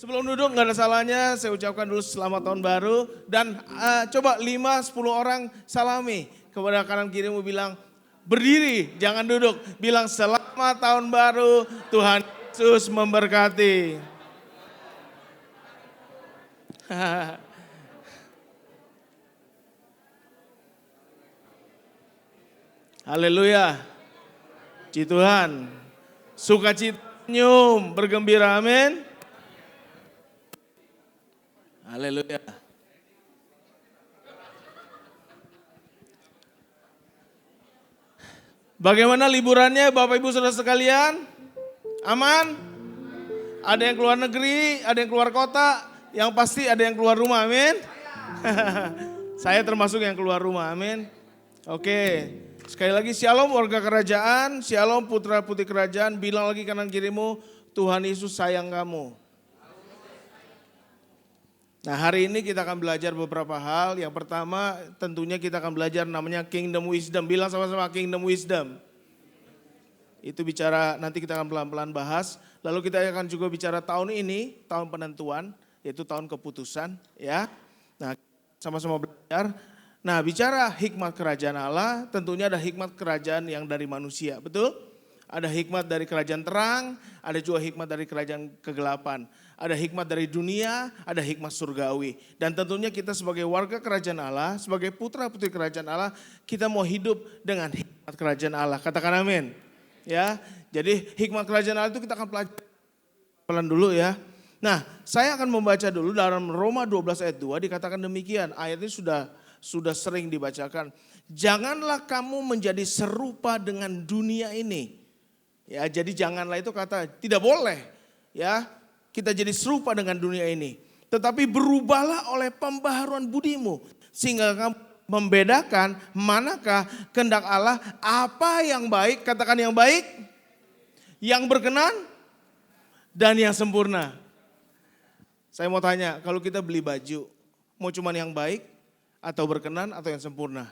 Sebelum duduk nggak ada salahnya saya ucapkan dulu selamat tahun baru. Dan coba 5-10 orang salami kepada kanan kirimu bilang berdiri jangan duduk. Bilang selamat tahun baru, Tuhan Yesus memberkati. Haleluya. Puji Tuhan. Sukacita, senyum, bergembira, amin. Haleluya. Bagaimana liburannya Bapak Ibu Saudara sekalian? Aman? Ada yang keluar negeri, ada yang keluar kota, yang pasti ada yang keluar rumah, amin. Saya termasuk yang keluar rumah, amin. Oke, sekali lagi shalom warga kerajaan, shalom putra putri kerajaan, bilang lagi kanan kirimu, Tuhan Yesus sayang kamu. Nah hari ini kita akan belajar beberapa hal. Yang pertama tentunya kita akan belajar namanya Kingdom Wisdom. Bilang sama-sama Kingdom Wisdom. Itu bicara nanti kita akan pelan-pelan bahas. Lalu kita akan juga bicara tahun ini, tahun penentuan, yaitu tahun keputusan. Ya. Nah sama-sama belajar. Nah bicara hikmat kerajaan Allah, tentunya ada hikmat kerajaan yang dari manusia, betul? Ada hikmat dari kerajaan terang, ada juga hikmat dari kerajaan kegelapan. Ada hikmat dari dunia, ada hikmat surgawi. Dan tentunya kita sebagai warga kerajaan Allah, sebagai putra putri kerajaan Allah, kita mau hidup dengan hikmat kerajaan Allah. Katakan amin. Ya, jadi hikmat kerajaan Allah itu kita akan pelajari pelan dulu ya. Nah, saya akan membaca dulu dalam Roma 12 ayat 2 dikatakan demikian. Ayat ini sudah sering dibacakan. Janganlah kamu menjadi serupa dengan dunia ini. Ya, jadi janganlah itu kata tidak boleh ya kita jadi serupa dengan dunia ini. Tetapi berubahlah oleh pembaharuan budimu sehingga kamu membedakan manakah kehendak Allah, apa yang baik, katakan yang baik, yang berkenan dan yang sempurna. Saya mau tanya, kalau kita beli baju, mau cuman yang baik atau berkenan atau yang sempurna?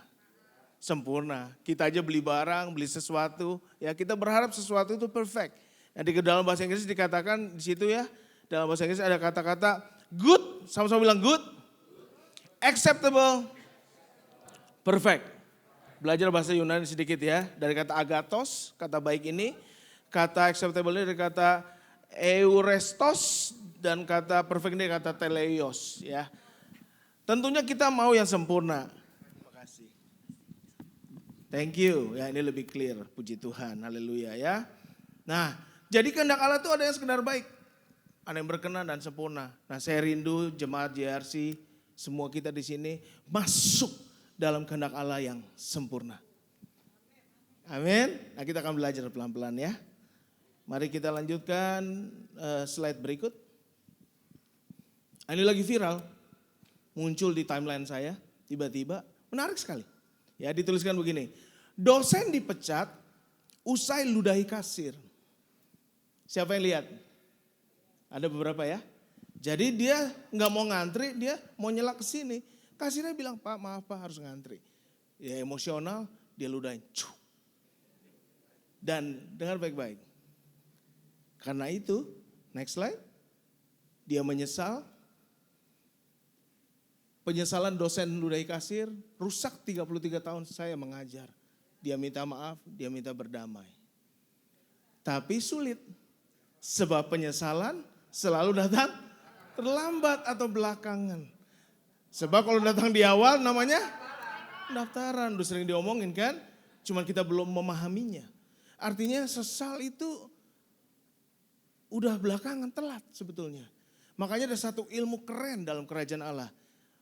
Sempurna. Kita aja beli barang, beli sesuatu, ya kita berharap sesuatu itu perfect. Nah, di dalam bahasa Inggris dikatakan di situ ya, dalam bahasa Inggris ada kata-kata good, sama-sama bilang good, acceptable, perfect. Belajar bahasa Yunani sedikit ya, dari kata agathos, kata baik ini, kata acceptable ini dari kata eurestos, dan kata perfect ini kata teleios ya. Tentunya kita mau yang sempurna. Thank you, ya ini lebih clear, puji Tuhan, haleluya ya. Nah, jadi kehendak Allah itu ada yang sekedar baik, ada yang berkenan dan sempurna. Nah saya rindu jemaat JRC, semua kita di sini masuk dalam kehendak Allah yang sempurna. Amin, nah kita akan belajar pelan-pelan ya. Mari kita lanjutkan slide berikut. Ini lagi viral, muncul di timeline saya, tiba-tiba menarik sekali. Ya dituliskan begini, dosen dipecat usai ludahi kasir. Siapa yang lihat? Ada beberapa ya. Jadi dia nggak mau ngantri, dia mau nyelak ke sini. Kasirnya bilang, Pak maaf Pak harus ngantri. Ya emosional, dia ludahin. Dan dengar baik-baik. Karena itu, next slide. Dia menyesal. Penyesalan dosen ludahi kasir, rusak 33 tahun saya mengajar. Dia minta maaf, dia minta berdamai. Tapi sulit, sebab penyesalan selalu datang terlambat atau belakangan. Sebab kalau datang di awal namanya pendaftaran, udah sering diomongin kan, cuman kita belum memahaminya. Artinya sesal itu udah belakangan, telat sebetulnya. Makanya ada satu ilmu keren dalam kerajaan Allah.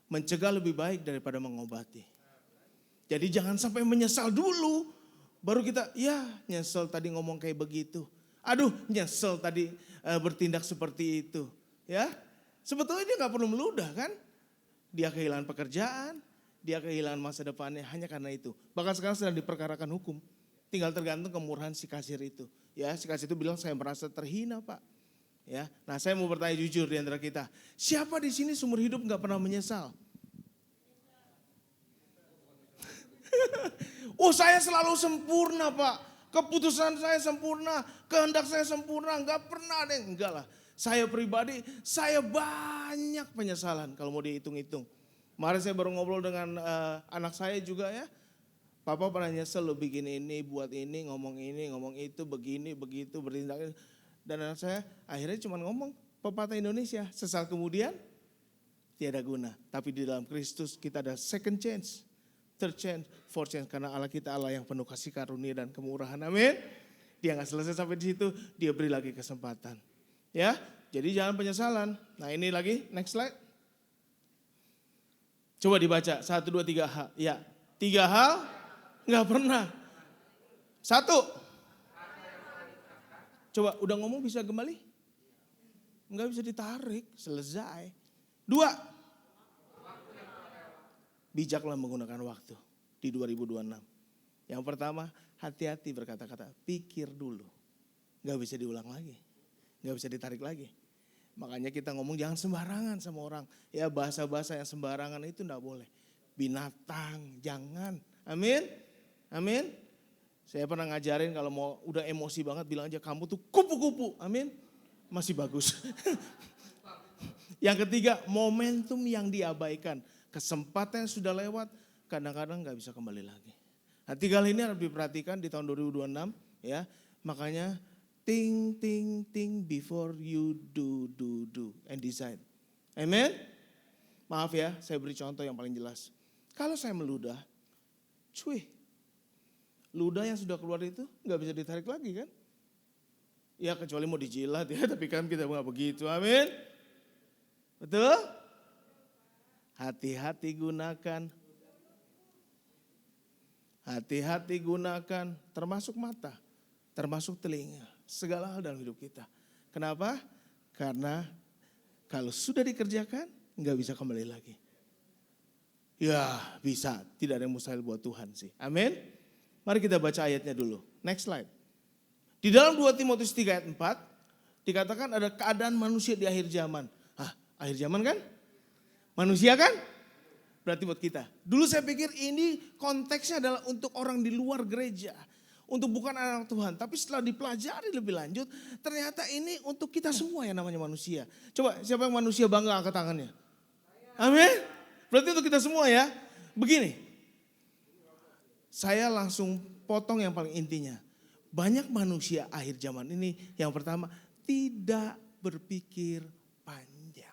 Mencegah lebih baik daripada mengobati. Jadi jangan sampai menyesal dulu. Baru kita, ya nyesel tadi ngomong kayak begitu. Aduh nyesel tadi bertindak seperti itu. Ya, sebetulnya dia gak perlu meludah kan. Dia kehilangan pekerjaan, dia kehilangan masa depannya hanya karena itu. Bahkan sekarang sedang diperkarakan hukum. Tinggal tergantung kemurahan si kasir itu. Ya, si kasir itu bilang saya merasa terhina Pak. Ya, nah saya mau bertanya jujur di antara kita. Siapa di sini seumur hidup gak pernah menyesal? Oh saya selalu sempurna Pak, keputusan saya sempurna, kehendak saya sempurna, gak pernah ada yang enggak lah. Saya pribadi, saya banyak penyesalan kalau mau dihitung-hitung. Kemarin saya baru ngobrol dengan anak saya juga ya. Papa pernah nyesel lo bikin ini, buat ini, ngomong itu, begini, begitu, bertindak. Dan anak saya akhirnya cuma ngomong pepatah Indonesia, sesal kemudian tiada guna. Tapi di dalam Kristus kita ada second chance, third chance, fourth chance. Karena Allah kita Allah yang penuh kasih karunia dan kemurahan. Amin. Dia gak selesai sampai di situ, dia beri lagi kesempatan. Ya, jadi jangan penyesalan. Nah ini lagi, next slide. Coba dibaca, 1, 2, 3 hal. Ya, 3 hal gak pernah. 1. Coba udah ngomong bisa kembali? Enggak bisa ditarik, selesai. 2. Bijaklah menggunakan waktu di 2026. Yang pertama, hati-hati berkata-kata, pikir dulu. Gak bisa diulang lagi, gak bisa ditarik lagi. Makanya kita ngomong jangan sembarangan sama orang. Ya bahasa-bahasa yang sembarangan itu gak boleh. Binatang, jangan. Amin, amin. Saya pernah ngajarin kalau mau udah emosi banget bilang aja kamu tuh kupu-kupu. Amin. Masih bagus. Yang ketiga, momentum yang diabaikan. Kesempatan yang sudah lewat kadang-kadang gak bisa kembali lagi. Nah 3 hal ini harus diperhatikan di tahun 2026 ya. Makanya think before you do and decide. Amen. Maaf ya, saya beri contoh yang paling jelas. Kalau saya meludah, ludah yang sudah keluar itu gak bisa ditarik lagi kan? Ya kecuali mau dijilat ya, tapi kan kita gak begitu, amin. Betul? Hati-hati gunakan. Hati-hati gunakan, termasuk mata, termasuk telinga, segala hal dalam hidup kita. Kenapa? Karena kalau sudah dikerjakan gak bisa kembali lagi. Ya bisa, tidak ada yang mustahil buat Tuhan sih, amin. Mari kita baca ayatnya dulu. Next slide. Di dalam 2 Timotius 3 ayat 4 dikatakan ada keadaan manusia di akhir zaman. Akhir zaman kan? Manusia kan? Berarti buat kita. Dulu saya pikir ini konteksnya adalah untuk orang di luar gereja. Untuk bukan anak Tuhan. Tapi setelah dipelajari lebih lanjut, ternyata ini untuk kita semua yang namanya manusia. Coba siapa yang manusia bangga angkat tangannya? Amin. Berarti untuk kita semua ya. Begini. Saya langsung potong yang paling intinya. Banyak manusia akhir zaman ini yang pertama tidak berpikir panjang.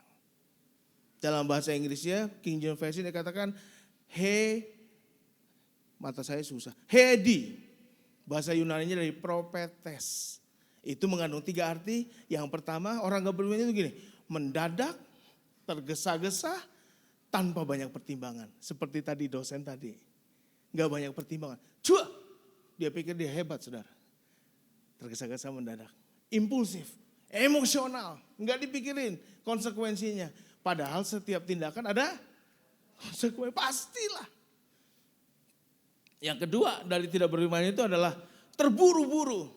Dalam bahasa Inggrisnya King James Version dikatakan mata saya susah. Hedi. Bahasa Yunaninya dari propetes. Itu mengandung 3 arti. Yang pertama orang gak berpikir itu gini. Mendadak, tergesa-gesa, tanpa banyak pertimbangan. Seperti tadi dosen tadi. Gak banyak pertimbangan. Cua! Dia pikir dia hebat saudara. Tergesa-gesa mendadak. Impulsif. Emosional. Gak dipikirin konsekuensinya. Padahal setiap tindakan ada konsekuensi. Pastilah. Yang kedua dari tidak beriman itu adalah terburu-buru.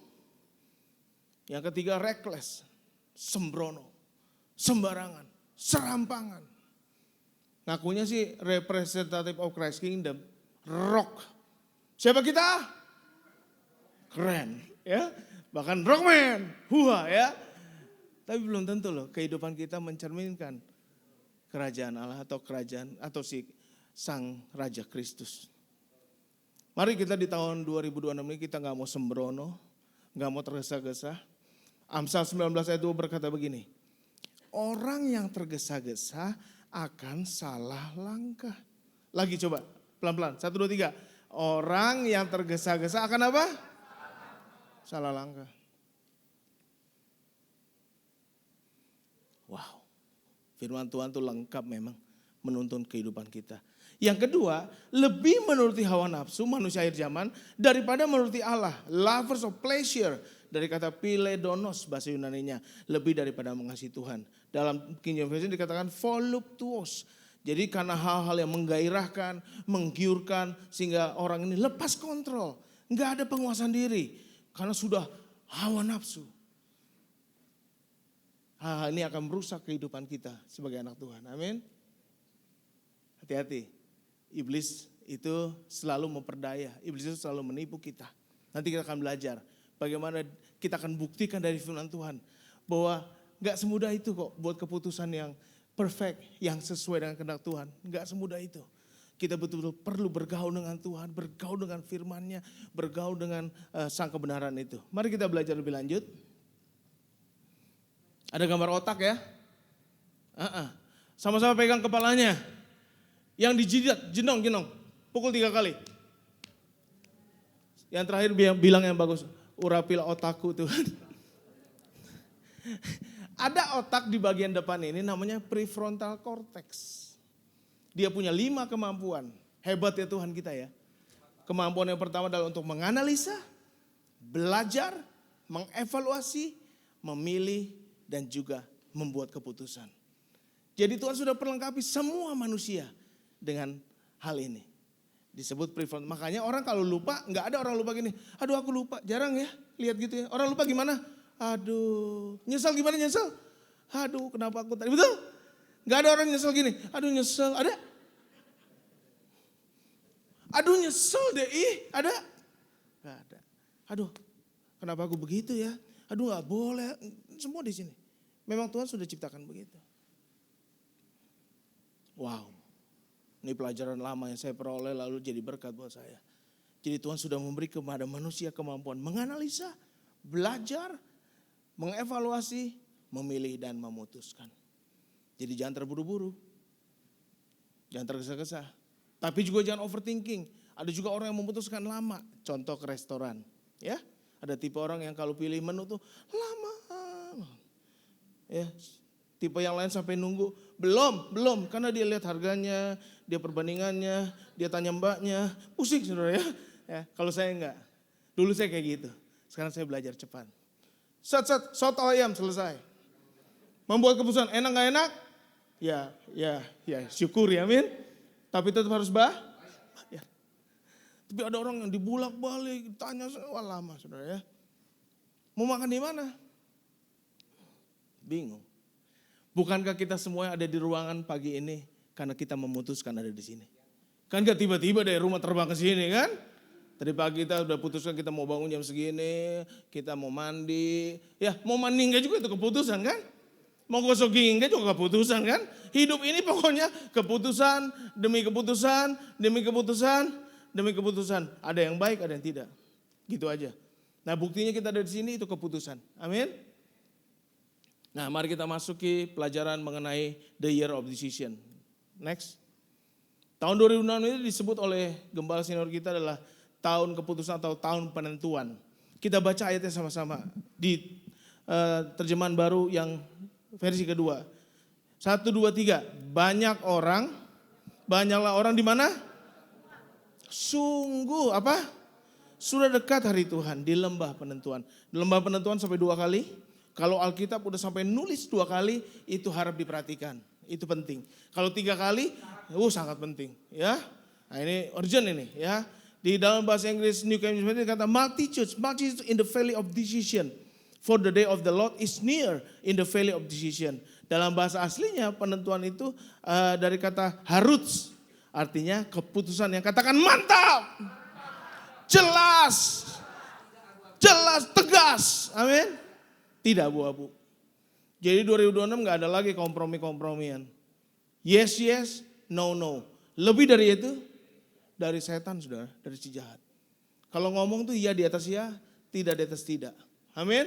Yang ketiga reckless. Sembrono. Sembarangan. Serampangan. Ngakunya sih representative of Christ Kingdom. Rock. Siapa kita? Keren ya. Bahkan rockman. Huha ya. Tapi belum tentu loh kehidupan kita mencerminkan kerajaan Allah atau kerajaan atau si Sang Raja Kristus. Mari kita di tahun 2026 ini kita gak mau sembrono. Gak mau tergesa-gesa. Amsal 19 ayat 2 berkata begini. Orang yang tergesa-gesa akan salah langkah. Lagi coba. Pelan-pelan, 1, 2, 3. Orang yang tergesa-gesa akan apa? Salah langkah. Wow, firman Tuhan itu lengkap memang menuntun kehidupan kita. Yang kedua, lebih menuruti hawa nafsu manusia akhir zaman daripada menuruti Allah. Lovers of pleasure, dari kata philedonos bahasa Yunaninya. Lebih daripada mengasihi Tuhan. Dalam King James Version dikatakan voluptuous. Jadi karena hal-hal yang menggairahkan, menggiurkan sehingga orang ini lepas kontrol. Enggak ada penguasaan diri karena sudah hawa nafsu. Hal-hal ini akan merusak kehidupan kita sebagai anak Tuhan. Amin. Hati-hati. Iblis itu selalu memperdaya. Iblis itu selalu menipu kita. Nanti kita akan belajar bagaimana kita akan buktikan dari firman Tuhan bahwa Gak semudah itu kok buat keputusan yang perfect, yang sesuai dengan kehendak Tuhan. Gak semudah itu. Kita betul-betul perlu bergaul dengan Tuhan, bergaul dengan firman-Nya, bergaul dengan sang kebenaran itu. Mari kita belajar lebih lanjut. Ada gambar otak ya. Sama-sama pegang kepalanya. Yang dijidat, jenong. Pukul 3 kali. Yang terakhir bilang yang bagus. Urapil otakku Tuhan. Ada otak di bagian depan ini namanya prefrontal cortex. Dia punya 5 kemampuan. Hebat ya Tuhan kita ya. Kemampuan yang pertama adalah untuk menganalisa, belajar, mengevaluasi, memilih, dan juga membuat keputusan. Jadi Tuhan sudah perlengkapi semua manusia dengan hal ini. Disebut prefrontal. Makanya orang kalau lupa, nggak ada orang lupa gini. Aduh aku lupa, jarang ya lihat gitu ya. Orang lupa gimana? Aduh, nyesel gimana nyesel? Aduh, kenapa aku tadi, betul? Gak ada orang nyesel gini, aduh nyesel, ada? Aduh nyesel deh, ada? Gak ada. Aduh, kenapa aku begitu ya? Aduh gak boleh, semua di sini. Memang Tuhan sudah ciptakan begitu. Wow, ini pelajaran lama yang saya peroleh lalu jadi berkat buat saya. Jadi Tuhan sudah memberi kepada manusia kemampuan menganalisa, belajar, mengevaluasi, memilih dan memutuskan. Jadi jangan terburu-buru. Jangan tergesa-gesa. Tapi juga jangan overthinking. Ada juga orang yang memutuskan lama. Contoh ke restoran. Ya, ada tipe orang yang kalau pilih menu tuh lama. Ya, tipe yang lain sampai nunggu. Belum. Karena dia lihat harganya, dia perbandingannya, dia tanya mbaknya. Pusing saudara ya. Kalau saya enggak. Dulu saya kayak gitu. Sekarang saya belajar cepat. Soto ayam selesai. Membuat keputusan enak gak enak? Ya syukuri amin. Tapi tetap harus ya. Tapi ada orang yang dibulak-balik, tanya, wah lama saudara ya. Mau makan di mana? Bingung. Bukankah kita semua ada di ruangan pagi ini karena kita memutuskan ada di sini? Kan gak tiba-tiba dari rumah terbang ke sini kan? Tadi pagi kita udah putuskan kita mau bangun jam segini, kita mau mandi. Ya mau mandi enggak juga itu keputusan kan? Mau gosok gigi enggak juga keputusan kan? Hidup ini pokoknya keputusan, demi keputusan, demi keputusan, demi keputusan. Ada yang baik, ada yang tidak. Gitu aja. Nah buktinya kita ada di sini itu keputusan. Amin. Nah mari kita masuki pelajaran mengenai the year of decision. Next. Tahun 2006 ini disebut oleh gembala senior kita adalah tahun keputusan atau tahun penentuan. Kita baca ayatnya sama-sama di terjemahan baru yang versi kedua. 1, 2, 3. Banyaklah orang di mana? Sungguh apa? Sudah dekat hari Tuhan di lembah penentuan. Di lembah penentuan sampai 2 kali. Kalau Alkitab udah sampai nulis 2 kali, itu harap diperhatikan. Itu penting. Kalau 3 kali, sangat penting. Ya, nah ini urgent ini ya. Di dalam bahasa Inggris New King James Version kata multitudes in the valley of decision. For the day of the Lord is near in the valley of decision. Dalam bahasa aslinya penentuan itu dari kata haruts. Artinya keputusan yang katakan mantap. Jelas, tegas. Amin. Tidak abu-abu. Jadi 2026 gak ada lagi kompromi-kompromian. Yes, no. Lebih dari itu, dari setan saudara, dari si jahat. Kalau ngomong tuh ya di atas ya, tidak di atas tidak. Amin.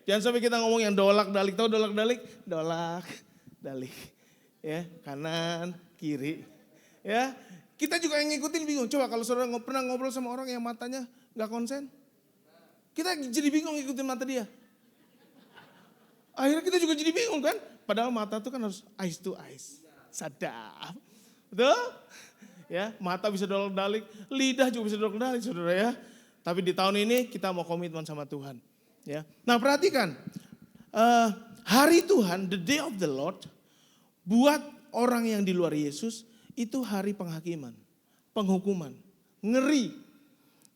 Jangan sampai kita ngomong yang dolak-dalik. Tahu dolak-dalik? Dolak-dalik. Ya, kanan, kiri. Ya, kita juga yang ngikutin bingung. Coba kalau saudara pernah ngobrol sama orang yang matanya gak konsen. Kita jadi bingung ngikutin mata dia. Akhirnya kita juga jadi bingung kan. Padahal mata itu kan harus eyes to eyes. Sadap. Betul? Ya, mata bisa dolak-dalik, lidah juga bisa dolak-dalik saudara ya. Tapi di tahun ini kita mau komitmen sama Tuhan. Ya. Nah perhatikan, hari Tuhan, the day of the Lord, buat orang yang di luar Yesus, itu hari penghakiman, penghukuman, ngeri.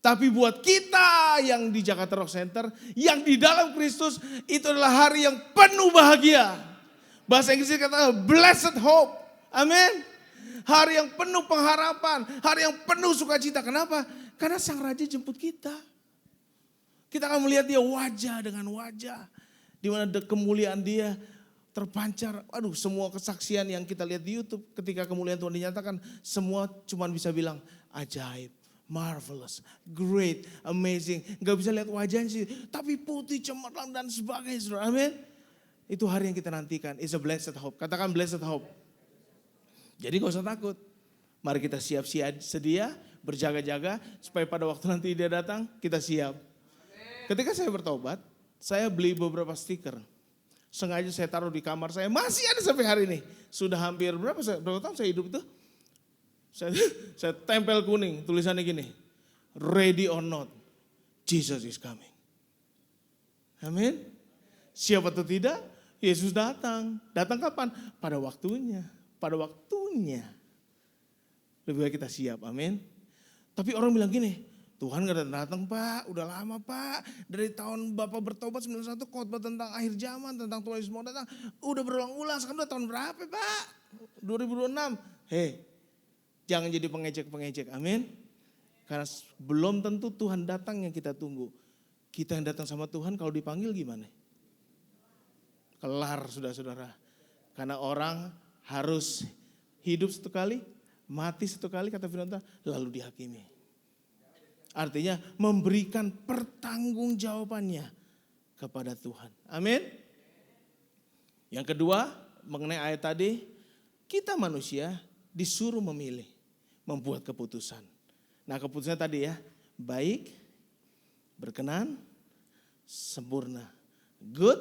Tapi buat kita yang di Jakarta Rock Center, yang di dalam Kristus, itu adalah hari yang penuh bahagia. Bahasa Inggrisnya kata blessed hope, amin. Hari yang penuh pengharapan, hari yang penuh sukacita. Kenapa? Karena Sang Raja jemput kita. Kita akan melihat dia wajah dengan wajah. Di mana kemuliaan dia terpancar. Aduh, semua kesaksian yang kita lihat di YouTube ketika kemuliaan Tuhan dinyatakan, semua cuma bisa bilang ajaib, marvelous, great, amazing. Gak bisa lihat wajahnya sih, tapi putih, cemerlang dan sebagainya. Saudara. Amin. Itu hari yang kita nantikan. It's a blessed hope. Katakan blessed hope. Jadi gak usah takut. Mari kita siap-siap sedia, berjaga-jaga supaya pada waktu nanti dia datang kita siap. Ketika saya bertobat, saya beli beberapa stiker. Sengaja saya taruh di kamar saya, masih ada sampai hari ini. Sudah hampir berapa tahun saya hidup itu? Saya tempel kuning, tulisannya gini, ready or not, Jesus is coming. Amin. Siapa atau tidak, Yesus datang. Datang kapan? Pada waktunya. Pada waktunya. Lebih baik kita siap, amin. Tapi orang bilang gini, Tuhan gak datang Pak, udah lama Pak. Dari tahun Bapak bertobat 91 khotbah tentang akhir zaman, tentang Tuhan Yesus mau datang. Udah berulang-ulang, sekarang udah tahun berapa Pak? 2026. Hei, jangan jadi pengejek-pengejek, amin. Karena belum tentu Tuhan datang yang kita tunggu. Kita yang datang sama Tuhan kalau dipanggil gimana? Kelar sudah saudara. Karena orang harus hidup satu kali, mati satu kali kata firman Tuhan, lalu dihakimi. Artinya memberikan pertanggungjawabannya kepada Tuhan. Amin. Yang kedua mengenai ayat tadi, kita manusia disuruh memilih, membuat keputusan. Nah keputusannya tadi ya, baik, berkenan, sempurna, good,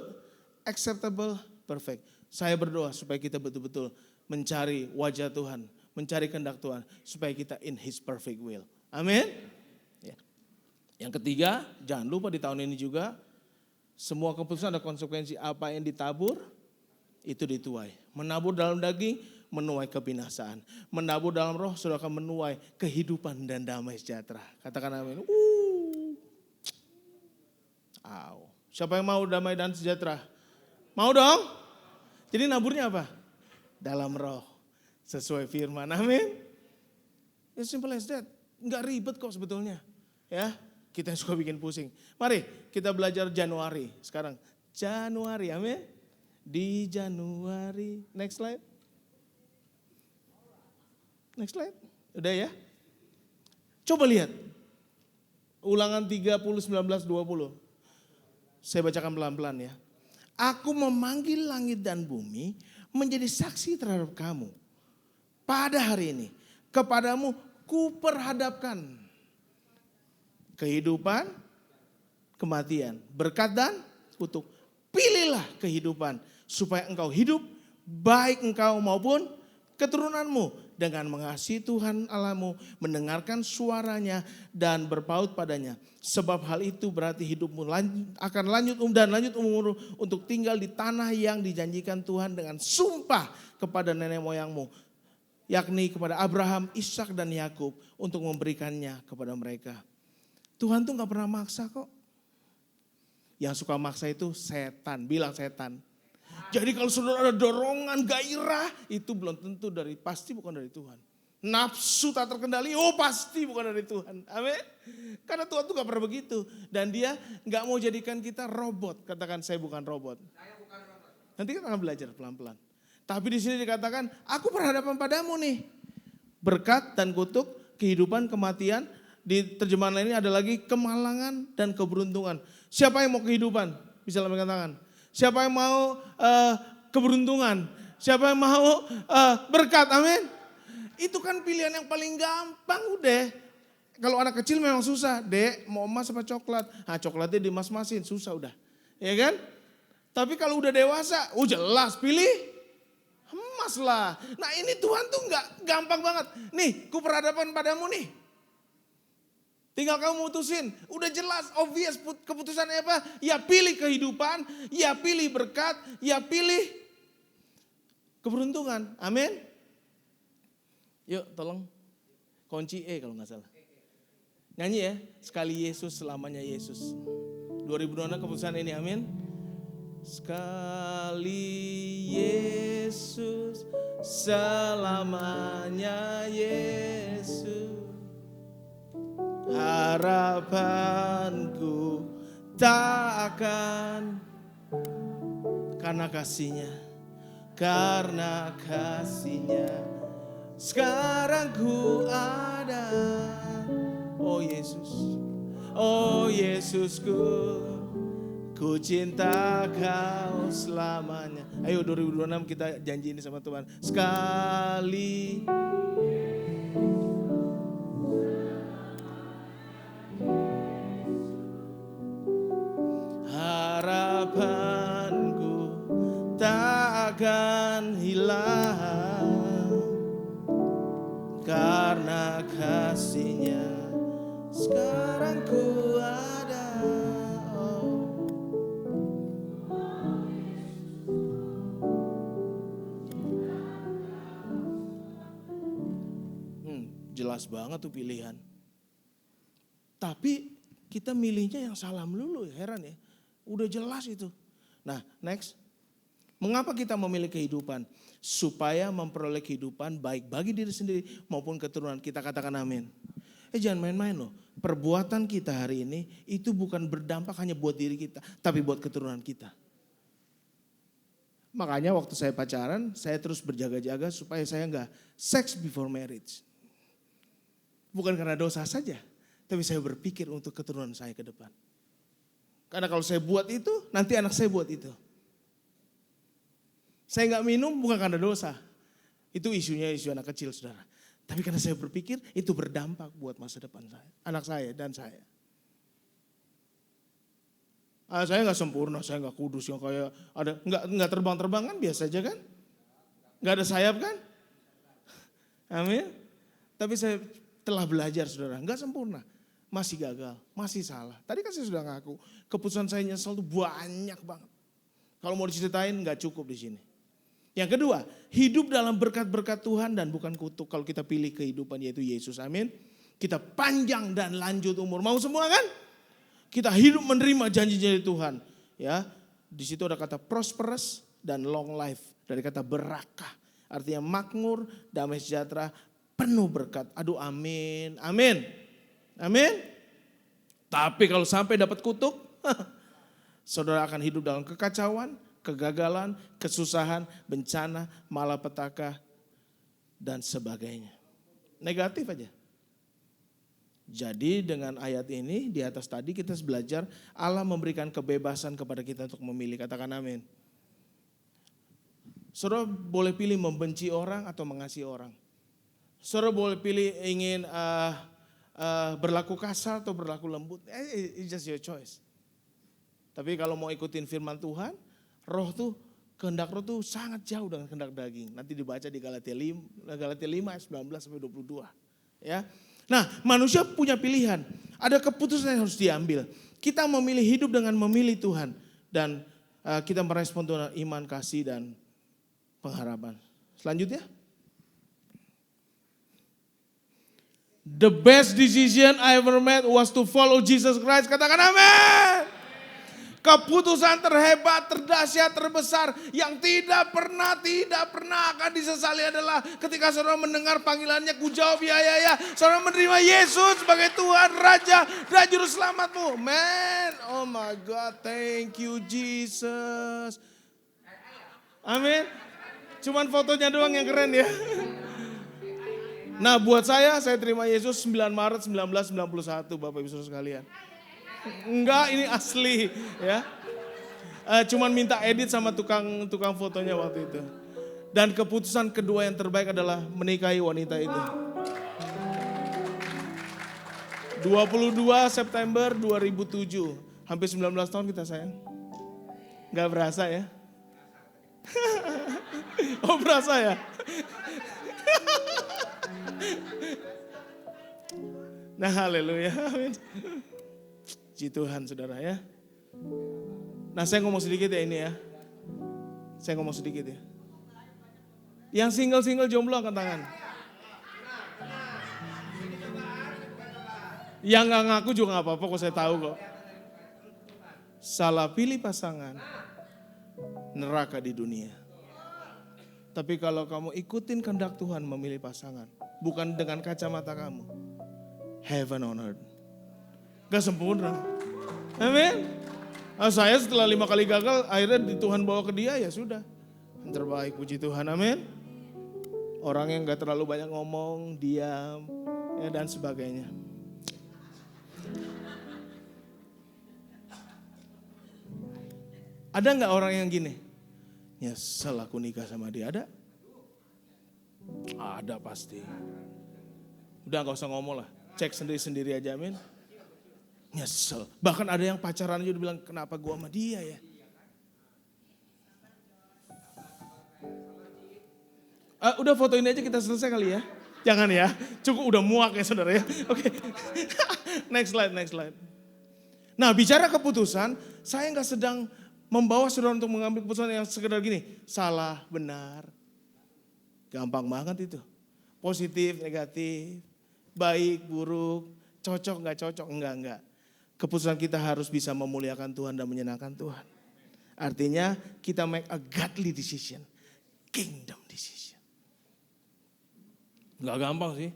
acceptable, perfect. Saya berdoa supaya kita betul-betul mencari wajah Tuhan, mencari kehendak Tuhan, supaya kita in His perfect will. Amin. Ya. Yang ketiga, jangan lupa di tahun ini juga, semua keputusan ada konsekuensi. Apa yang ditabur, itu dituai. Menabur dalam daging, menuai kebinasaan. Menabur dalam roh, sudah akan menuai kehidupan dan damai sejahtera. Katakan amin. Siapa yang mau damai dan sejahtera? Mau dong? Jadi naburnya apa? Dalam roh. Sesuai firman. Amin. It's simple as that. Enggak ribet kok sebetulnya. Ya, kita yang suka bikin pusing. Mari kita belajar Januari sekarang. Januari, amin. Di Januari. Next slide. Next slide. Udah ya? Coba lihat. Ulangan 30, 19, 20. Saya bacakan pelan-pelan ya. Aku memanggil langit dan bumi menjadi saksi terhadap kamu. Pada hari ini kepadamu kuperhadapkan kehidupan, kematian, berkat dan kutuk. Pilihlah kehidupan supaya engkau hidup, baik engkau maupun keturunanmu, dengan mengasihi Tuhan Allahmu, mendengarkan suaranya dan berpaut padanya. Sebab hal itu berarti hidupmu akan lanjut umur untuk tinggal di tanah yang dijanjikan Tuhan dengan sumpah kepada nenek moyangmu, yakni kepada Abraham, Ishak dan Yakub, untuk memberikannya kepada mereka. Tuhan tuh gak pernah maksa kok. Yang suka maksa itu setan, bilang setan. Jadi kalau saudara ada dorongan, gairah, itu belum tentu pasti bukan dari Tuhan. Nafsu tak terkendali, pasti bukan dari Tuhan. Amin. Karena Tuhan tuh gak pernah begitu. Dan dia gak mau jadikan kita robot. Katakan saya bukan robot. Saya bukan robot. Nanti kita akan belajar pelan-pelan. Tapi di sini dikatakan, aku berhadapan padamu nih. Berkat dan kutuk, kehidupan, kematian. Di terjemahan lainnya ada lagi kemalangan dan keberuntungan. Siapa yang mau kehidupan? Bisa lambaikan tangan. Siapa yang mau keberuntungan? Siapa yang mau berkat? Amin. Itu kan pilihan yang paling gampang udah. Kalau anak kecil memang susah. Dek, mau emas apa coklat? Nah coklatnya dimas-masin, susah udah. Ya kan? Tapi kalau udah dewasa, jelas pilih emas lah. Nah ini Tuhan tuh gak gampang banget. Nih, ku berhadapan padamu nih. Tinggal kamu mutusin, udah jelas, obvious keputusannya apa? Ya pilih kehidupan, ya pilih berkat, ya pilih keberuntungan. Amin. Yuk tolong, kunci E kalau gak salah. Nyanyi ya, sekali Yesus selamanya Yesus. 2026 keputusan ini, amin. Sekali Yesus selamanya Yesus. Harapanku tak akan karena kasihnya karena kasih-Nya sekarang ku ada. Oh Yesus, oh Yesusku, ku cinta Kau selamanya. Ayo 2026 kita janji ini sama Tuhan. Sekali harapanku tak akan hilang, karena kasih-Nya sekarang ku ada. Jelas banget tuh pilihan. Tapi kita milihnya yang salah melulu, heran ya. Udah jelas itu. Nah, next. Mengapa kita memilih kehidupan? Supaya memperoleh kehidupan baik bagi diri sendiri maupun keturunan. Kita katakan amin. Jangan main-main loh. Perbuatan kita hari ini itu bukan berdampak hanya buat diri kita, tapi buat keturunan kita. Makanya waktu saya pacaran, saya terus berjaga-jaga supaya saya enggak sex before marriage. Bukan karena dosa saja, tapi saya berpikir untuk keturunan saya ke depan. Karena kalau saya buat itu, nanti anak saya buat itu. Saya enggak minum bukan karena dosa. Itu isunya isu anak kecil, saudara. Tapi karena saya berpikir itu berdampak buat masa depan saya, anak saya dan saya. Saya enggak sempurna, saya enggak kudus yang kayak ada enggak terbang-terbang kan biasa aja kan? Enggak ada sayap kan? Amin. Tapi saya telah belajar, saudara, enggak sempurna. Masih gagal, masih salah. Tadi kan saya sudah ngaku, keputusan saya nyesel itu banyak banget. Kalau mau diceritain enggak cukup di sini. Yang kedua, hidup dalam berkat-berkat Tuhan dan bukan kutuk. Kalau kita pilih kehidupan yaitu Yesus, amin. Kita panjang dan lanjut umur. Mau semua kan? Kita hidup menerima janji-janji Tuhan. Ya, di situ ada kata prosperous dan long life. Dari kata berakah. Artinya makmur, damai sejahtera, penuh berkat. Aduh amin, amin, amin. Tapi kalau sampai dapat kutuk, saudara akan hidup dalam kekacauan, kegagalan, kesusahan, bencana, malapetaka, dan sebagainya. Negatif aja. Jadi dengan ayat ini di atas tadi kita belajar Allah memberikan kebebasan kepada kita untuk memilih. Katakan amin. Saudara boleh pilih membenci orang atau mengasihi orang. Saudara boleh pilih ingin berlaku kasar atau berlaku lembut. It's just your choice. Tapi kalau mau ikutin firman Tuhan, kehendak roh tuh sangat jauh dengan kehendak daging. Nanti dibaca di Galatia 5 ayat 19 sampai 22. Ya. Nah, manusia punya pilihan. Ada keputusan yang harus diambil. Kita memilih hidup dengan memilih Tuhan dan kita merespon dengan iman, kasih dan pengharapan. Selanjutnya. The best decision I ever made was to follow Jesus Christ. Katakan amin. Keputusan terhebat, terdahsyat, terbesar yang tidak pernah akan disesali adalah ketika saudara mendengar panggilannya, ku jawab ya. Saudara menerima Yesus sebagai Tuhan, Raja dan Juru Selamatmu. Man, oh my God, thank you Jesus. Amin. Cuman fotonya doang yang keren ya. Nah buat saya terima Yesus 9 Maret 1991 Bapak Ibu Saudara sekalian. Enggak, ini asli ya. Cuman minta edit sama tukang fotonya waktu itu. Dan keputusan kedua yang terbaik adalah menikahi wanita itu. 22 September 2007. Hampir 19 tahun kita sayang. Enggak berasa ya. Oh berasa ya. Nah haleluya. Amin. Puji Tuhan saudara ya. Nah saya ngomong sedikit ya ini ya. Saya ngomong sedikit ya. Yang single jomblo angkat tangan. Yang gak ngaku juga gak apa-apa kok, saya tahu kok. Salah pilih pasangan, neraka di dunia. Tapi kalau kamu ikutin kehendak Tuhan memilih pasangan, bukan dengan kacamata kamu, heaven on earth. Gak sempurna. Amin. Nah, saya setelah 5 kali gagal, akhirnya Tuhan bawa ke dia, ya sudah. Yang terbaik, puji Tuhan, amin. Orang yang gak terlalu banyak ngomong, diam, ya, dan sebagainya. Ada gak orang yang gini? Nyesel aku nikah sama dia, ada? Ada pasti. Udah gak usah ngomong lah, cek sendiri-sendiri aja, amin. Nyesel, bahkan ada yang pacaran aja udah bilang, kenapa gua sama dia ya? Udah foto ini aja kita selesai kali ya. Jangan ya, cukup udah muak ya saudara ya. Oke, next slide. Nah bicara keputusan, saya gak sedang membawa saudara untuk mengambil keputusan yang sekedar gini. Salah, benar. Gampang banget itu. Positif, negatif, baik, buruk, cocok gak cocok, enggak. Keputusan kita harus bisa memuliakan Tuhan dan menyenangkan Tuhan. Artinya kita make a godly decision, kingdom decision. Gak gampang sih.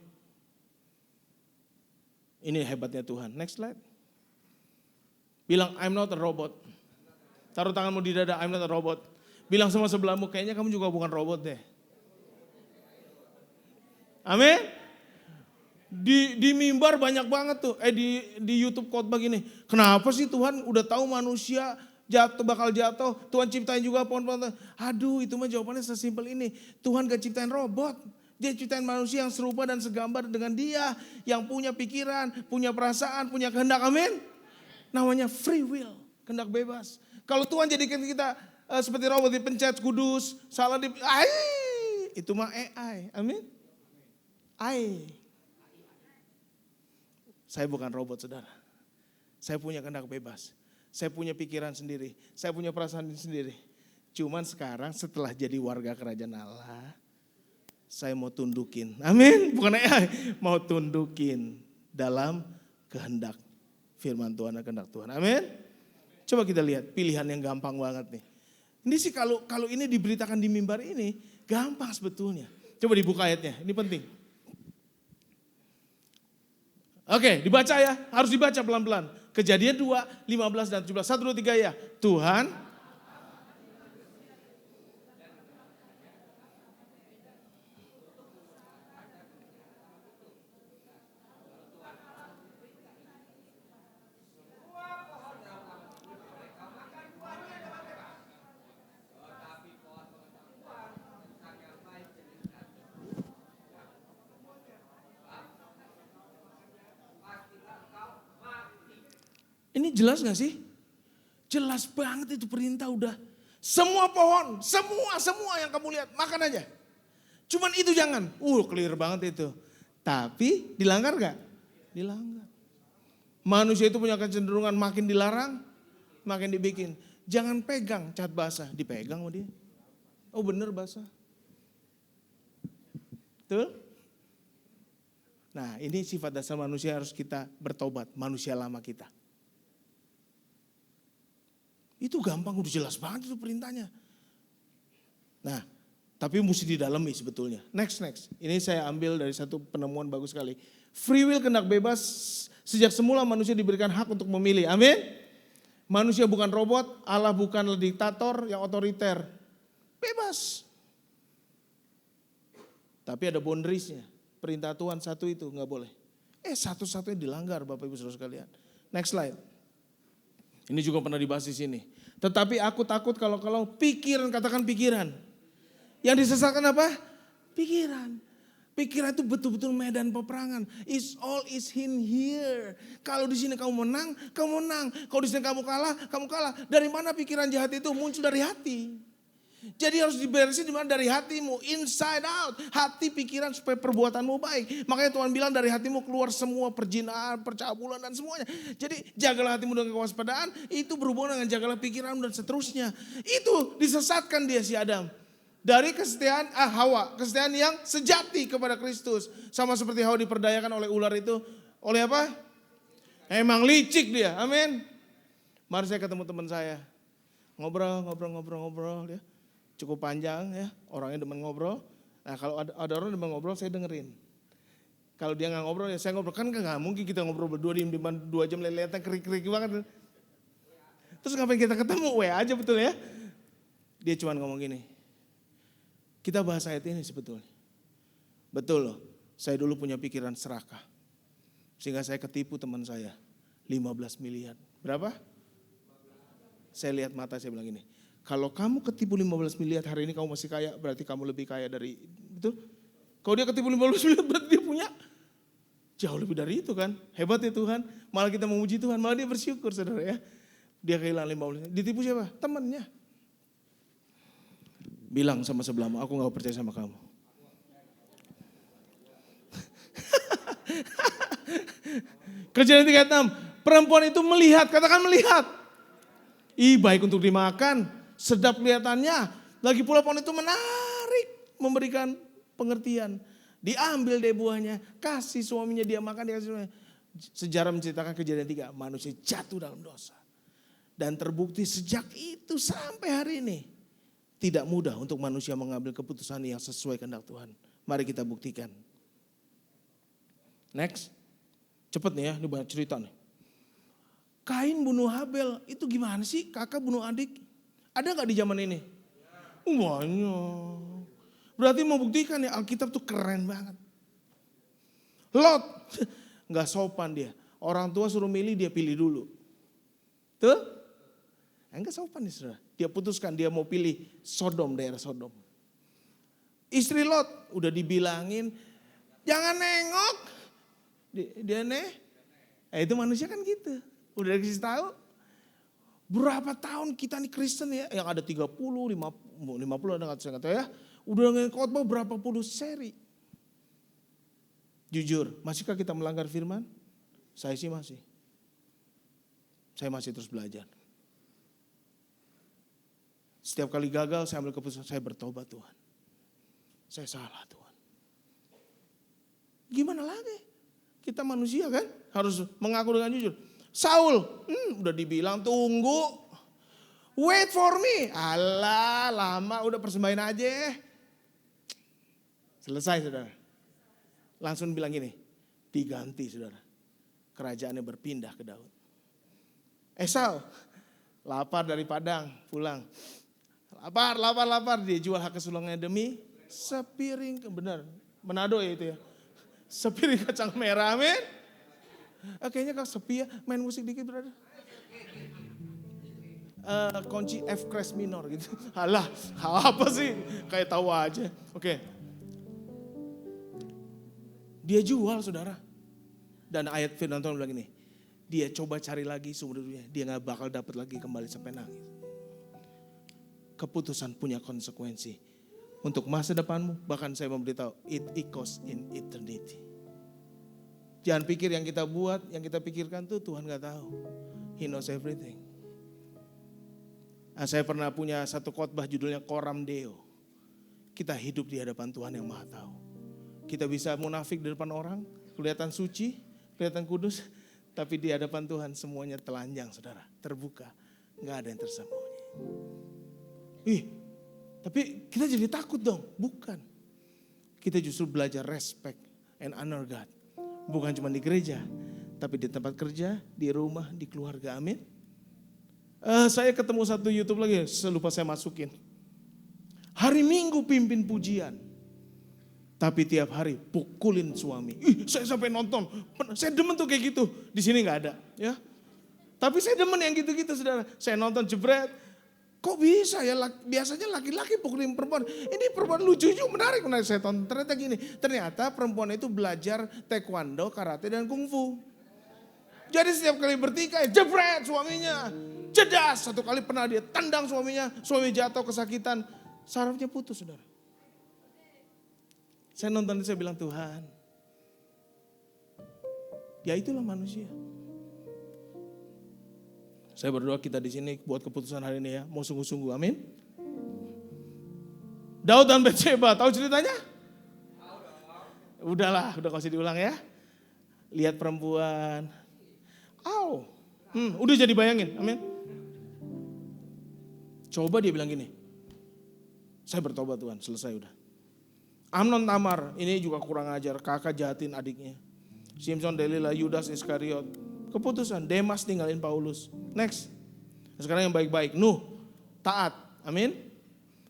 Ini hebatnya Tuhan. Next slide. Bilang I'm not a robot. Taruh tanganmu di dada, I'm not a robot. Bilang sama sebelahmu, kayaknya kamu juga bukan robot deh. Amin. Di mimbar banyak banget tuh. Di YouTube khotbah gini. Kenapa sih Tuhan udah tahu manusia bakal jatuh. Tuhan ciptain juga pohon-pohon. Aduh itu mah jawabannya sesimpel ini. Tuhan gak ciptain robot. Dia ciptain manusia yang serupa dan segambar dengan dia. Yang punya pikiran, punya perasaan, punya kehendak. Amin. Namanya free will. Kehendak bebas. Kalau Tuhan jadikan kita seperti robot dipencet kudus. Salah itu mah AI. Amin. AI. Saya bukan robot saudara. Saya punya kehendak bebas. Saya punya pikiran sendiri. Saya punya perasaan sendiri. Cuman sekarang setelah jadi warga kerajaan Allah. Saya mau tundukin, amin, bukan AI, mau tundukin dalam kehendak firman Tuhan dan kehendak Tuhan, amin. Coba kita lihat pilihan yang gampang banget nih. Ini sih kalau ini diberitakan di mimbar ini, gampang sebetulnya. Coba dibuka ayatnya, ini penting. Oke, dibaca ya, harus dibaca pelan-pelan. Kejadian 2, 15 dan 17, 1, 2, 3 ya. Tuhan. Ini jelas gak sih? Jelas banget itu perintah udah. Semua pohon, semua yang kamu lihat, makan aja. Cuman itu jangan. Clear banget itu. Tapi dilanggar gak? Dilanggar. Manusia itu punya kecenderungan makin dilarang, makin dibikin. Jangan pegang cat basah, dipegang sama dia. Oh bener basah. Betul? Nah ini sifat dasar manusia harus kita bertobat, manusia lama kita. Itu gampang, udah jelas banget itu perintahnya. Nah, tapi mesti didalami sebetulnya. Next. Ini saya ambil dari satu penemuan bagus sekali. Free will kehendak bebas, sejak semula manusia diberikan hak untuk memilih. Amin. Manusia bukan robot, Allah bukanlah diktator yang otoriter. Bebas. Tapi ada boundariesnya. Perintah Tuhan satu itu nggak boleh. Satu-satunya dilanggar Bapak Ibu Saudara sekalian. Next slide. Ini juga pernah dibahas di sini. Tetapi aku takut kalau pikiran, katakan pikiran. Yang disesatkan apa? Pikiran. Pikiran itu betul-betul medan peperangan. It's all is in here. Kalau di sini kamu menang, kamu menang. Kalau di sini kamu kalah. Dari mana pikiran jahat itu? Muncul dari hati. Jadi harus diberesin di mana dari hatimu, inside out, hati pikiran supaya perbuatanmu baik. Makanya Tuhan bilang dari hatimu keluar semua perjinaan, percabulan dan semuanya. Jadi jagalah hatimu dengan kewaspadaan, itu berhubungan dengan jagalah pikiranmu dan seterusnya. Itu disesatkan dia si Adam. Dari kesetiaan Hawa, kesetiaan yang sejati kepada Kristus. Sama seperti Hawa diperdayakan oleh ular itu, oleh apa? Emang licik dia, amin. Mari saya ketemu teman saya, ngobrol dia. Cukup panjang ya, orangnya demen ngobrol. Nah kalau ada orang demen ngobrol saya dengerin. Kalau dia gak ngobrol ya saya ngobrol. Kan gak mungkin kita ngobrol berdua di 2 jam lelehatan kerik-kerik banget. Terus ngapain kita ketemu? WA aja betul ya. Dia cuma ngomong gini. Kita bahas ayat ini sebetulnya. Betul loh, saya dulu punya pikiran serakah. Sehingga saya ketipu teman saya, 15 miliar. Berapa? Saya lihat mata, saya bilang gini, kalau kamu ketipu 15 miliar hari ini kamu masih kaya, berarti kamu lebih kaya dari, betul? Kalau dia ketipu 15 miliar berarti dia punya jauh lebih dari itu kan. Hebat ya Tuhan, malah kita memuji Tuhan, malah dia bersyukur saudara ya. Dia kehilangan 15 miliar, ditipu siapa? Temannya. Bilang sama sebelahmu, aku gak percaya sama kamu. Kejadian 36, perempuan itu melihat, katakan melihat. Baik untuk dimakan, sedap kelihatannya. Lagi pula pohon itu menarik, memberikan pengertian. Diambil deh buahnya, kasih suaminya dia makan, dia kasih suaminya. Sejarah menceritakan kejadian 3, manusia jatuh dalam dosa. Dan terbukti sejak itu sampai hari ini, tidak mudah untuk manusia mengambil keputusan yang sesuai kehendak Tuhan. Mari kita buktikan. Next, cepet nih ya, ini banyak cerita nih. Kain bunuh Habel, itu gimana sih kakak bunuh adik? Ada gak di zaman ini? Banyak. Berarti membuktikan ya Alkitab tuh keren banget. Lot, gak sopan dia. Orang tua suruh milih, dia pilih dulu. Tuh? Enggak sopan nih saudara. Dia putuskan dia mau pilih Sodom, daerah Sodom. Istri Lot udah dibilangin, jangan nengok. Dia itu manusia kan gitu. Udah dikasih tahu. Berapa tahun kita nih Kristen ya. Yang ada 30, 50 ada saya nggak tahu ya. Udah ngekotbah berapa puluh seri. Jujur, masihkah kita melanggar firman? Saya sih masih. Saya masih terus belajar. Setiap kali gagal saya ambil keputusan, saya bertobat Tuhan. Saya salah Tuhan. Gimana lagi? Kita manusia kan, harus mengaku dengan jujur. Saul, udah dibilang tunggu. Wait for me. Alah, lama udah persembahin aja. Selesai saudara. Langsung bilang gini, diganti saudara. Kerajaannya berpindah ke Daud. Esau, lapar dari Padang, pulang. Lapar. Dia jual hak kesulangnya demi sepiring, benar. Manado ya itu ya. Sepiring kacang merah, amin. Kayaknya kalau sepi ya, main musik dikit brother. Kunci F crash minor gitu. Alah, apa sih? Kayak tahu aja. Oke. Dia jual saudara. Dan ayat firman Tuhan bilang gini. Dia coba cari lagi seumur hidupnya. Dia gak bakal dapat lagi kembali sampai nangis. Keputusan punya konsekuensi. Untuk masa depanmu, bahkan saya memberitahu, it echoes in eternity. Jangan pikir yang kita buat, yang kita pikirkan tuh Tuhan gak tahu. He knows everything. Saya pernah punya satu khotbah judulnya Coram Deo. Kita hidup di hadapan Tuhan yang Maha Tahu. Kita bisa munafik di depan orang, kelihatan suci, kelihatan kudus, tapi di hadapan Tuhan semuanya telanjang saudara, terbuka. Gak ada yang tersembunyi. Tapi kita jadi takut dong, bukan. Kita justru belajar respect and honor God. Bukan cuma di gereja, tapi di tempat kerja, di rumah, di keluarga, amin. Saya ketemu satu YouTube lagi, lupa saya masukin. Hari Minggu pimpin pujian, tapi tiap hari pukulin suami. Saya sampai nonton, saya demen tuh kayak gitu. Di sini nggak ada, ya. Tapi saya demen yang gitu-gitu, saudara. Saya nonton jebret. Kok bisa ya, biasanya laki-laki pukulin perempuan. Ini perempuan lucu menarik saya tonton. Ternyata gini, ternyata perempuan itu belajar taekwondo, karate dan kungfu. Jadi setiap kali bertikai, jebret suaminya. Jedas, satu kali pernah dia tendang suaminya. Suami jatuh kesakitan, sarafnya putus saudara. Saya nonton itu saya bilang Tuhan. Ya itulah manusia. Saya berdoa kita di sini buat keputusan hari ini ya, mau sungguh-sungguh, amin. Daud dan Batsheba, tahu ceritanya? Udahlah, udah gak usah diulang ya. Lihat perempuan, udah jadi bayangin, amin. Coba dia bilang gini, saya bertobat Tuhan, selesai udah. Amnon Tamar, ini juga kurang ajar, kakak jahatin adiknya. Simson, Delila, Yudas, Iskariot. Keputusan, Demas tinggalin Paulus. Next. Sekarang yang baik-baik, Nuh, taat, amin.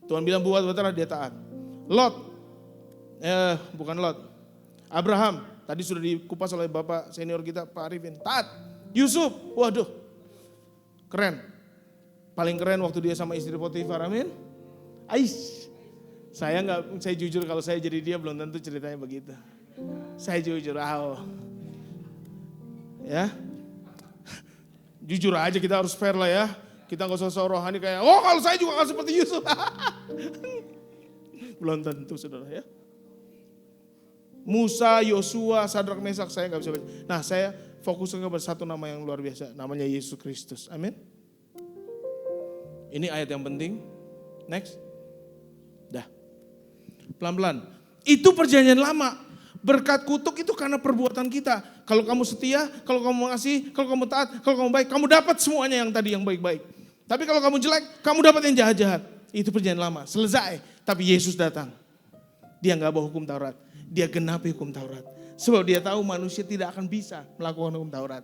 Tuhan bilang buat betara dia taat. Lot, bukan Lot, Abraham, tadi sudah dikupas oleh Bapak senior kita Pak Arifin. Taat, Yusuf, waduh, keren. Paling keren waktu dia sama istri Potifar, amin. Ais, saya jujur kalau saya jadi dia belum tentu ceritanya begitu. Saya jujur, ya, jujur aja kita harus fair lah ya. Kita gak usah rohani kayak, oh kalau saya juga gak seperti Yusuf. Belum tentu saudara ya. Musa, Yosua, Sadrak, Mesak saya gak bisa baca. Nah saya fokuskan kepada satu nama yang luar biasa, namanya Yesus Kristus, amin. Ini ayat yang penting, next. Dah, pelan-pelan. Itu perjanjian lama. Berkat kutuk itu karena perbuatan kita. Kalau kamu setia, kalau kamu mengasihi, kalau kamu taat, kalau kamu baik, kamu dapat semuanya yang tadi yang baik-baik. Tapi kalau kamu jelek, kamu dapat yang jahat-jahat. Itu perjanjian lama, selesai. Tapi Yesus datang. Dia gak bawa hukum Taurat. Dia genapi hukum Taurat. Sebab dia tahu manusia tidak akan bisa melakukan hukum Taurat.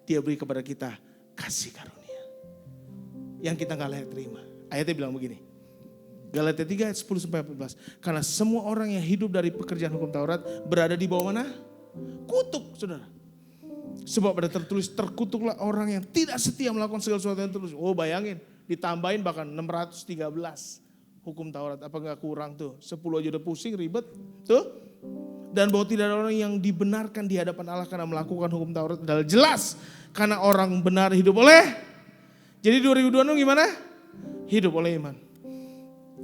Dia beri kepada kita kasih karunia. Yang kita gak layak terima. Ayatnya bilang begini. Galatia 3 ayat 10-14. Karena semua orang yang hidup dari pekerjaan hukum Taurat berada di bawah mana? Kutuk, saudara. Sebab ada tertulis, terkutuklah orang yang tidak setia melakukan segala sesuatu yang tertulis. Oh bayangin, ditambahin bahkan 613 hukum Taurat. Apa gak kurang tuh? 10 aja udah pusing, ribet. Tuh. Dan bahwa tidak ada orang yang dibenarkan di hadapan Allah karena melakukan hukum Taurat adalah jelas. Karena orang benar hidup oleh. Jadi 2026 gimana? Hidup oleh iman.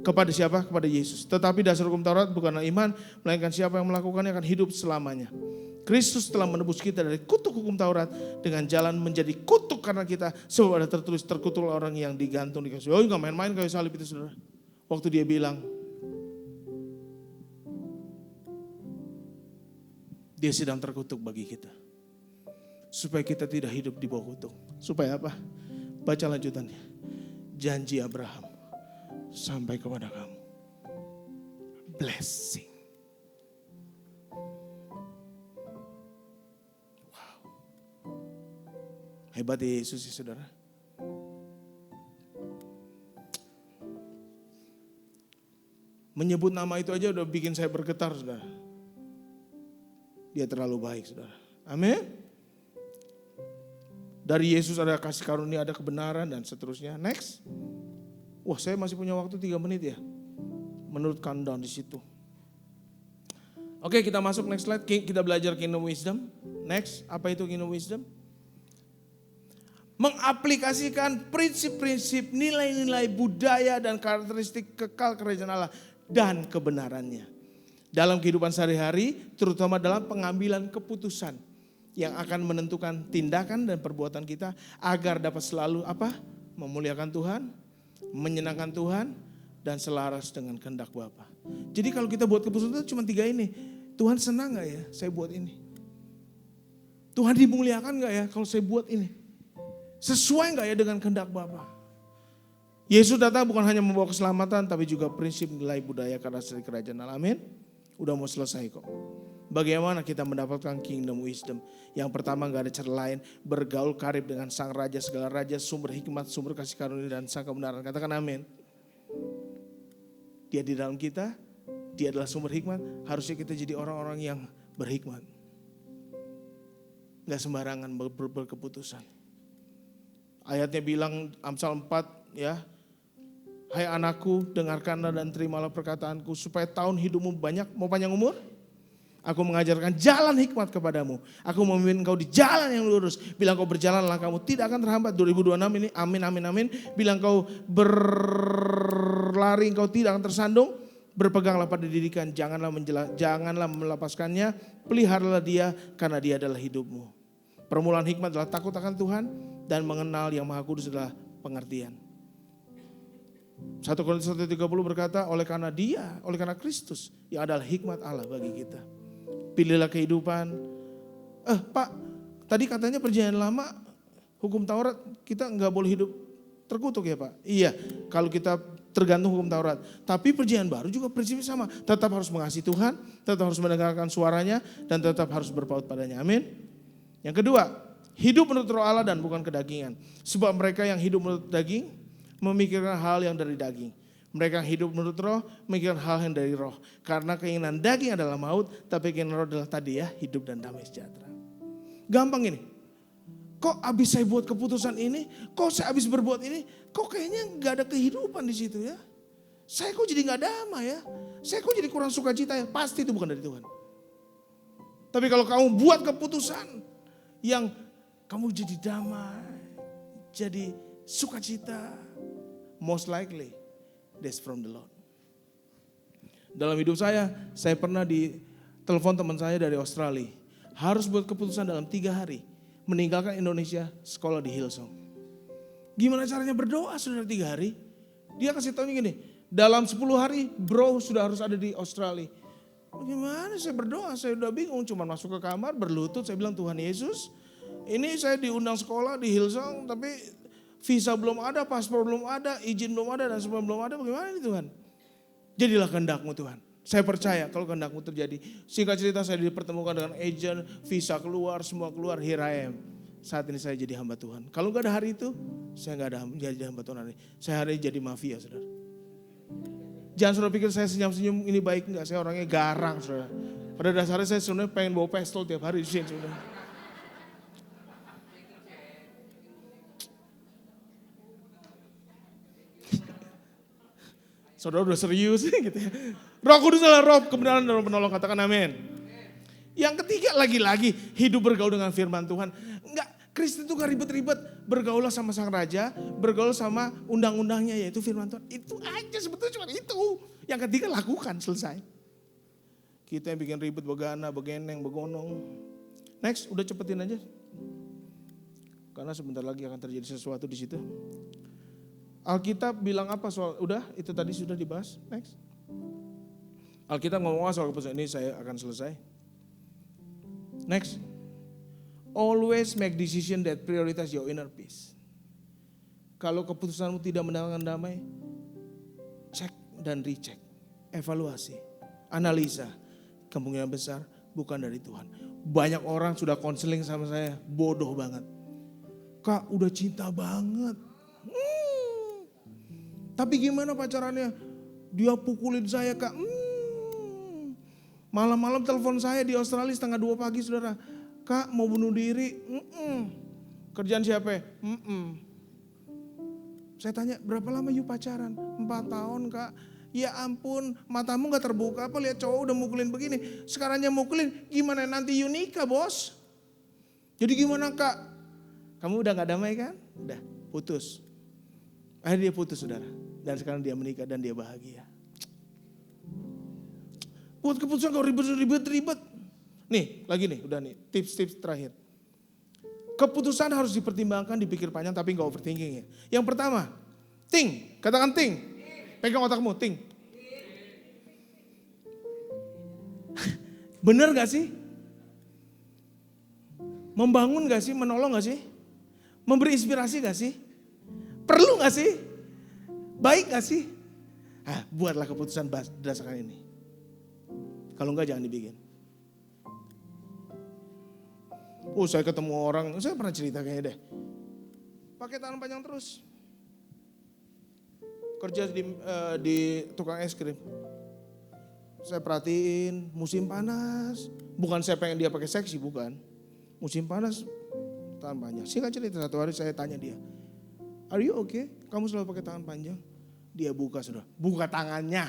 Kepada siapa? Kepada Yesus. Tetapi dasar hukum Taurat bukanlah iman, melainkan siapa yang melakukannya akan hidup selamanya. Kristus telah menebus kita dari kutuk hukum Taurat dengan jalan menjadi kutuk karena kita. Sebab ada tertulis, terkutuklah orang yang digantung di kayu. Oh gak main-main kayu salib itu saudara. Waktu dia bilang, dia sedang terkutuk bagi kita. Supaya kita tidak hidup di bawah kutuk. Supaya apa? Baca lanjutannya. Janji Abraham sampai kepada kamu. Blessing. Wow. Hebat Yesus ya saudara. Menyebut nama itu aja udah bikin saya bergetar saudara. Dia terlalu baik saudara. Amin. Dari Yesus ada kasih karunia, ada kebenaran dan seterusnya. Next. Wah saya masih punya waktu 3 menit ya. Menurut countdown di situ. Oke kita masuk next slide. Kita belajar Kingdom Wisdom. Next, apa itu Kingdom Wisdom? Mengaplikasikan prinsip-prinsip, nilai-nilai budaya dan karakteristik kekal kerajaan Allah dan kebenarannya. Dalam kehidupan sehari-hari, terutama dalam pengambilan keputusan yang akan menentukan tindakan dan perbuatan kita agar dapat selalu apa? Memuliakan Tuhan, menyenangkan Tuhan, dan selaras dengan kehendak Bapa. Jadi kalau kita buat keputusan itu cuma 3 ini. Tuhan senang gak ya saya buat ini? Tuhan dimuliakan gak ya kalau saya buat ini? Sesuai gak ya dengan kehendak Bapa? Yesus datang bukan hanya membawa keselamatan, tapi juga prinsip nilai budaya karakteristik kerajaan Allah. Amin. Udah mau selesai kok. Bagaimana kita mendapatkan Kingdom Wisdom? Yang pertama gak ada cara lain, bergaul karib dengan Sang Raja, segala Raja, sumber hikmat, sumber kasih karunia dan sang kebenaran. Katakan amin. Dia di dalam kita, dia adalah sumber hikmat, harusnya kita jadi orang-orang yang berhikmat. Gak sembarangan berkeputusan. Ayatnya bilang Amsal 4 ya, hai anakku dengarkanlah dan terimalah perkataanku supaya tahun hidupmu banyak, mau panjang umur? Aku mengajarkan jalan hikmat kepadamu. Aku memimpin engkau di jalan yang lurus. Bila engkau berjalanlah kamu tidak akan terhambat. 2026 ini amin amin amin. Bila engkau berlari engkau tidak akan tersandung. Berpeganglah pada didikan, janganlah melepaskannya. Peliharalah dia karena dia adalah hidupmu. Permulaan hikmat adalah takut akan Tuhan dan mengenal yang Maha Kudus adalah pengertian. 1 Korintus 1:30 berkata, oleh karena Kristus yang adalah hikmat Allah bagi kita. Pilihlah kehidupan. Pak, tadi katanya perjanjian lama, hukum Taurat kita nggak boleh hidup terkutuk ya Pak? Iya, kalau kita tergantung hukum Taurat. Tapi perjanjian baru juga prinsipnya sama. Tetap harus mengasihi Tuhan, tetap harus mendengarkan suaranya, dan tetap harus berpaut padanya. Amin. Yang kedua, hidup menurut roh Allah dan bukan kedagingan. Sebab mereka yang hidup menurut daging, memikirkan hal yang dari daging. Mereka yang hidup menurut roh, memikirkan hal yang dari roh. Karena keinginan daging adalah maut, tapi keinginan roh adalah tadi ya, hidup dan damai sejahtera. Gampang ini. Kok abis saya buat keputusan ini, kok saya abis berbuat ini, kok kayaknya gak ada kehidupan di situ ya. Saya kok jadi gak damai ya, saya kok jadi kurang sukacita ya, pasti itu bukan dari Tuhan. Tapi kalau kamu buat keputusan yang kamu jadi damai, jadi sukacita, most likely that's from the Lord. Dalam hidup saya pernah ditelepon teman saya dari Australia. Harus buat keputusan dalam 3 hari. Meninggalkan Indonesia, sekolah di Hillsong. Gimana caranya berdoa saudara 3 hari? Dia kasih tahu gini, dalam 10 hari bro sudah harus ada di Australia. Gimana saya berdoa, saya udah bingung. Cuma masuk ke kamar, berlutut, saya bilang Tuhan Yesus. Ini saya diundang sekolah di Hillsong, tapi visa belum ada, paspor belum ada, izin belum ada, dan semua belum ada. Bagaimana ini Tuhan? Jadilah kehendak-Mu Tuhan. Saya percaya kalau kehendak-Mu terjadi. Singkat cerita saya dipertemukan dengan agent, visa keluar, semua keluar, here I am. Saat ini saya jadi hamba Tuhan. Kalau gak ada hari itu, saya gak ada jadi hamba Tuhan hari ini. Saya hari ini jadi mafia saudara. Jangan saudara pikir saya senyum-senyum ini baik, enggak. Saya orangnya garang saudara. Pada dasarnya saya sebenarnya pengen bawa pistol tiap hari di sini saudara. Saudara udah serius gitu ya. Roh Kudus adalah roh kebenaran dan roh penolong, katakan amin. Yang ketiga lagi-lagi hidup bergaul dengan firman Tuhan. Enggak, Kristen itu gak ribet-ribet. Bergaul sama sang raja, bergaul sama undang-undangnya yaitu firman Tuhan. Itu aja sebetulnya cuma itu. Yang ketiga lakukan, selesai. Kita yang bikin ribet begana, begeneng, begonong. Next, udah cepetin aja. Karena sebentar lagi akan terjadi sesuatu di situ. Alkitab bilang apa soal, udah itu tadi sudah dibahas, next. Alkitab ngomong soal keputusan ini, saya akan selesai. Next. Always make decision that prioritize your inner peace. Kalau keputusanmu tidak mendatangkan damai, cek dan recheck. Evaluasi, analisa. Kemungkinan besar bukan dari Tuhan. Banyak orang sudah konseling sama saya, bodoh banget. Kak udah cinta banget. Tapi gimana pacarannya? Dia pukulin saya kak. Malam-malam telepon saya di Australia 1:30 pagi saudara. Kak mau bunuh diri. Kerjaan siapa? Saya tanya berapa lama you pacaran? 4 tahun kak. Ya ampun matamu gak terbuka apa lihat cowok udah mukulin begini. Sekarangnya mukulin gimana nanti you nikah bos? Jadi gimana kak? Kamu udah gak damai kan? Udah putus. Akhirnya dia putus saudara. Dan sekarang dia menikah dan dia bahagia. Buat keputusan kau ribet. Nih lagi nih udah nih tips-tips terakhir. Keputusan harus dipertimbangkan, dipikir panjang tapi gak overthinking ya. Yang pertama, think. Katakan think. Pegang otakmu, think. Bener gak sih? Membangun gak sih? Menolong gak sih? Memberi inspirasi gak sih? Perlu gak sih? Baik gak sih? Buatlah keputusan berdasarkan ini. Kalau enggak jangan dibikin. Saya ketemu orang, saya pernah cerita kayaknya deh. Pakai tangan panjang terus. Kerja di tukang es krim. Saya perhatiin musim panas. Bukan saya pengen dia pakai seksi, bukan. Musim panas, tangan panjang. Singkat cerita satu hari saya tanya dia. Are you okay? Kamu selalu pakai tangan panjang? Dia buka saudara, buka tangannya.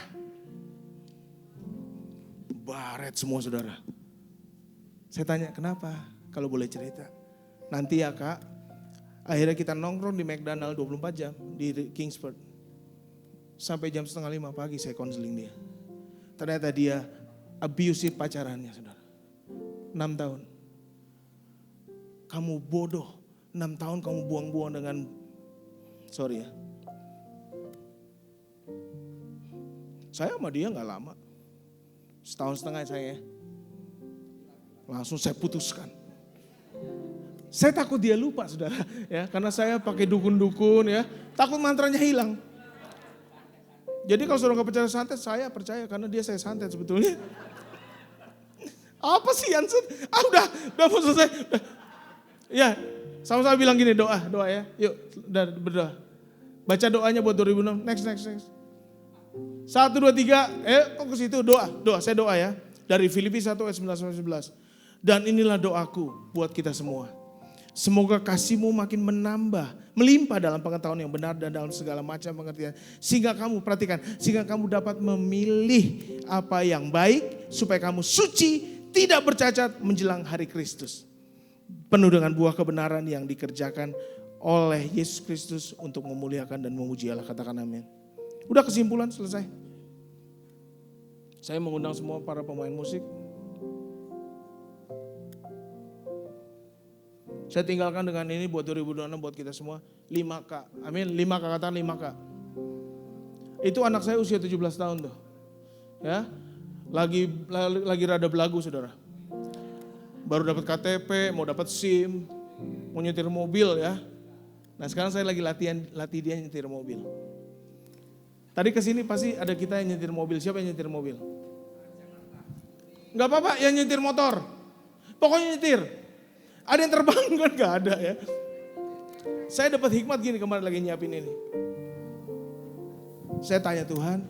Baret semua saudara. Saya tanya kenapa? Kalau boleh cerita. Nanti ya kak, akhirnya kita nongkrong di McDonald 24 jam di Kingsford. Sampai jam 4:30 pagi saya konseling dia. Ternyata dia abusive pacarannya saudara. 6 tahun. Kamu bodoh, 6 tahun kamu buang-buang dengan, sorry ya. Saya sama dia gak lama. 1,5 tahun saya. Langsung saya putuskan. Saya takut dia lupa saudara. Ya, karena saya pakai dukun-dukun ya. Takut mantranya hilang. Jadi kalau saudara gak percaya santet, saya percaya karena dia saya santet sebetulnya. Apa sih Yansen? Udah mau selesai. Udah. Ya, sama-sama bilang gini doa ya. Yuk, udah berdoa. Baca doanya buat 2006. Next. 1, 2, 3, fokus itu doa, saya doa ya. Dari Filipi 1 ayat 9-11. Dan inilah doaku buat kita semua. Semoga kasihmu makin menambah, melimpah dalam pengetahuan yang benar dan dalam segala macam pengertian. Sehingga kamu, perhatikan, sehingga kamu dapat memilih apa yang baik, supaya kamu suci, tidak bercacat menjelang hari Kristus. Penuh dengan buah kebenaran yang dikerjakan oleh Yesus Kristus untuk memuliakan dan memuji Allah. Katakan amin. Udah kesimpulan, selesai. Saya mengundang semua para pemain musik. Saya tinggalkan dengan ini buat 2026 buat kita semua. 5K. Amin. 5K, katakan 5K. Itu anak saya usia 17 tahun tuh. Ya. Lagi rada belagu saudara. Baru dapat KTP, mau dapat SIM, mau nyetir mobil ya. Nah sekarang saya lagi latih dia nyetir mobil. Tadi kesini pasti ada kita yang nyetir mobil. Siapa yang nyetir mobil? Gak apa-apa, yang nyetir motor. Pokoknya nyetir. Ada yang terbang kan gak ada ya. Saya dapat hikmat gini kemarin lagi nyiapin ini. Saya tanya Tuhan,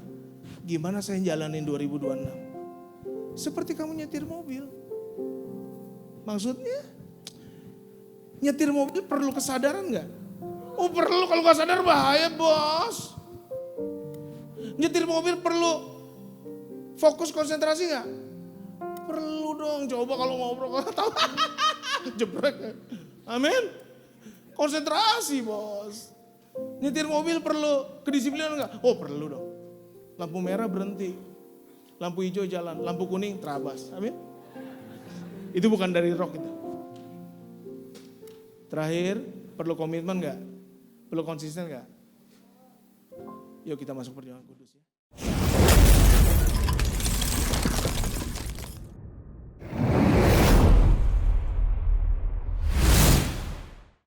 gimana saya jalanin 2026? Seperti kamu nyetir mobil. Maksudnya, nyetir mobil perlu kesadaran gak? Oh perlu, kalau gak sadar bahaya bos. Nyetir mobil perlu fokus konsentrasi gak? Perlu dong, coba kalau ngobrol tahu. Jebrek. Amin. Konsentrasi bos. Nyetir mobil perlu kedisiplinan enggak? Oh perlu dong. Lampu merah berhenti. Lampu hijau jalan. Lampu kuning terabas. Amin. Itu bukan dari rock itu. Terakhir, perlu komitmen enggak? Perlu konsisten enggak? Yuk kita masuk perjuangan kudus ya.